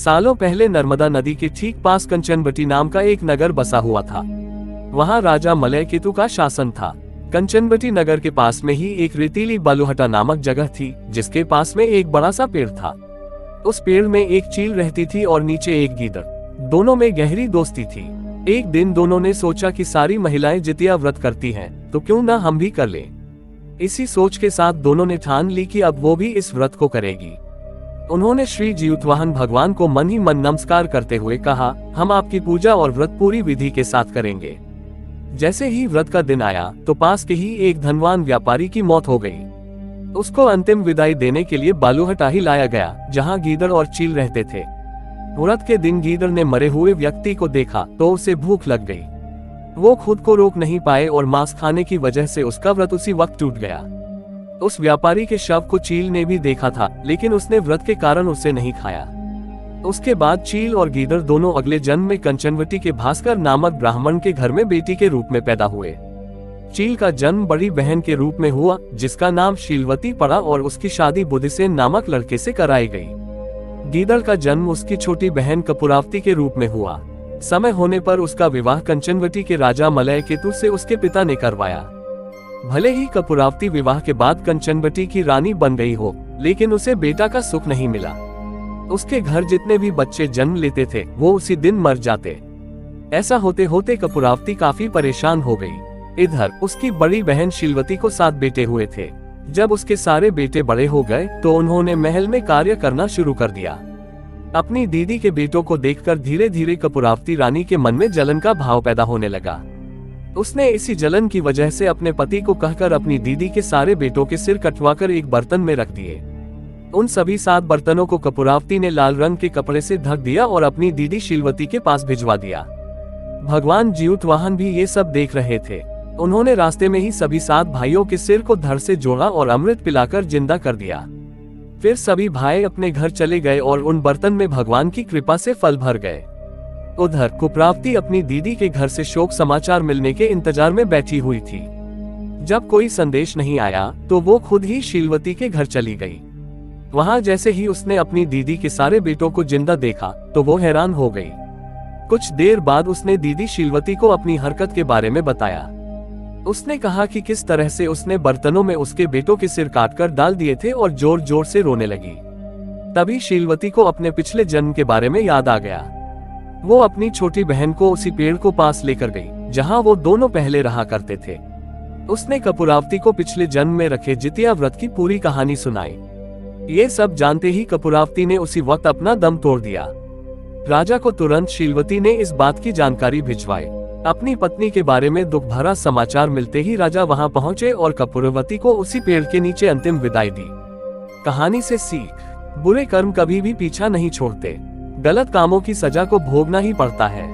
सालों पहले नर्मदा नदी के ठीक पास कंचनबटी नाम का एक नगर बसा हुआ था। वहां राजा मलयकेतु का शासन था। कंचनबटी नगर के पास में ही एक रेतीली बालूहटा नामक जगह थी, जिसके पास में एक बड़ा सा पेड़ था। उस पेड़ में एक चील रहती थी और नीचे एक गीदड़। दोनों में गहरी दोस्ती थी। एक दिन दोनों ने सोचा कि सारी महिलाएं जितिया व्रत करती हैं, तो क्यों ना हम भी कर लें। इसी सोच के साथ दोनों ने ठान ली कि अब वो भी इस व्रत को करेगी। उन्होंने श्री जीउतवाहन भगवान को मन ही मन नमस्कार करते हुए कहा, हम आपकी पूजा और व्रत पूरी विधि के साथ करेंगे। जैसे ही व्रत का दिन आया तो पास के ही एक धनवान व्यापारी की मौत हो गई। उसको अंतिम विदाई देने के लिए बालूहटा ही लाया गया, जहां गीदड़ और चील रहते थे। व्रत के दिन गीदड़ ने मरे हुए व्यक्ति को देखा तो उसे भूख लग गई। वो खुद को रोक नहीं पाए और मांस खाने की वजह से उसका व्रत उसी वक्त टूट गया। उस व्यापारी के शव को चील ने भी देखा था, लेकिन उसने व्रत के कारण उसे नहीं खाया। उसके बाद चील और गीदड़ दोनों अगले जन्म में कंचनवटी के भास्कर नामक ब्राह्मण के घर में बेटी के रूप में पैदा हुए। चील का जन्म बड़ी बहन के रूप में हुआ, जिसका नाम शीलवती पड़ा और उसकी शादी बुधिसेन नामक लड़के से कराई गई। गीदड़ का जन्म उसकी छोटी बहन कपूरावती के रूप में हुआ। समय होने पर उसका विवाह कंचनवटी के राजा मलयकेतु से उसके पिता ने करवाया। भले ही कपूरावती विवाह के बाद कंचनवटी की रानी बन गई हो, लेकिन उसे बेटा का सुख नहीं मिला। उसके घर जितने भी बच्चे जन्म लेते थे वो उसी दिन मर जाते। ऐसा होते होते कपूरावती काफी परेशान हो गई। इधर उसकी बड़ी बहन शीलवती को 7 बेटे हुए थे। जब उसके सारे बेटे बड़े हो गए तो उन्होंने महल में कार्य करना शुरू कर दिया। अपनी दीदी के बेटों को देखकर धीरे धीरे कपूरावती रानी के मन में जलन का भाव पैदा होने लगा। उसने इसी जलन की वजह से अपने पति को कहकर अपनी दीदी के सारे बेटों के सिर कटवाकर एक बर्तन में रख दिए। उन सभी 7 बर्तनों को कपूरावती ने लाल रंग के कपड़े से ढक दिया और अपनी दीदी शीलवती के पास भिजवा दिया। भगवान जीउतवाहन भी ये सब देख रहे थे। उन्होंने रास्ते में ही सभी 7 भाइयों के सिर को धड़ से जोड़ा और अमृत पिलाकर जिंदा कर दिया। फिर सभी भाई अपने घर चले गए और उन बर्तन में भगवान की कृपा से फल भर गए। उधर कपूरावती अपनी दीदी के घर से शोक समाचार मिलने के इंतजार में बैठी हुई थी। जब कोई संदेश नहीं आया तो वो खुद ही शीलवती के घर चली गई। वहां जैसे ही उसने अपनी दीदी के सारे बेटों को जिंदा देखा तो वो हैरान हो गई। कुछ देर बाद उसने दीदी शीलवती को अपनी हरकत के बारे में बताया। उसने कहा कि किस तरह से उसने बर्तनों में उसके बेटों के सिर काटकर डाल दिए थे और जोर जोर से रोने लगी। तभी शीलवती को अपने पिछले जन्म के बारे में याद आ गया। वो अपनी छोटी बहन को उसी पेड़ को पास लेकर गई जहां वो दोनों पहले रहा करते थे। उसने कपूरावती को पिछले जन्म में रखे जितिया व्रत की पूरी कहानी सुनाई। ये सब जानते ही कपूरावती ने उसी वक्त अपना दम तोड़ दिया। राजा को तुरंत शीलवती ने इस बात की जानकारी भिजवाई। अपनी पत्नी के बारे में दुख भरा समाचार मिलते ही राजा वहां पहुंचे और कपूरावती को उसी पेड़ के नीचे अंतिम विदाई दी। कहानी से सीख, बुरे कर्म कभी भी पीछा नहीं छोड़ते। गलत कामों की सजा को भोगना ही पड़ता है।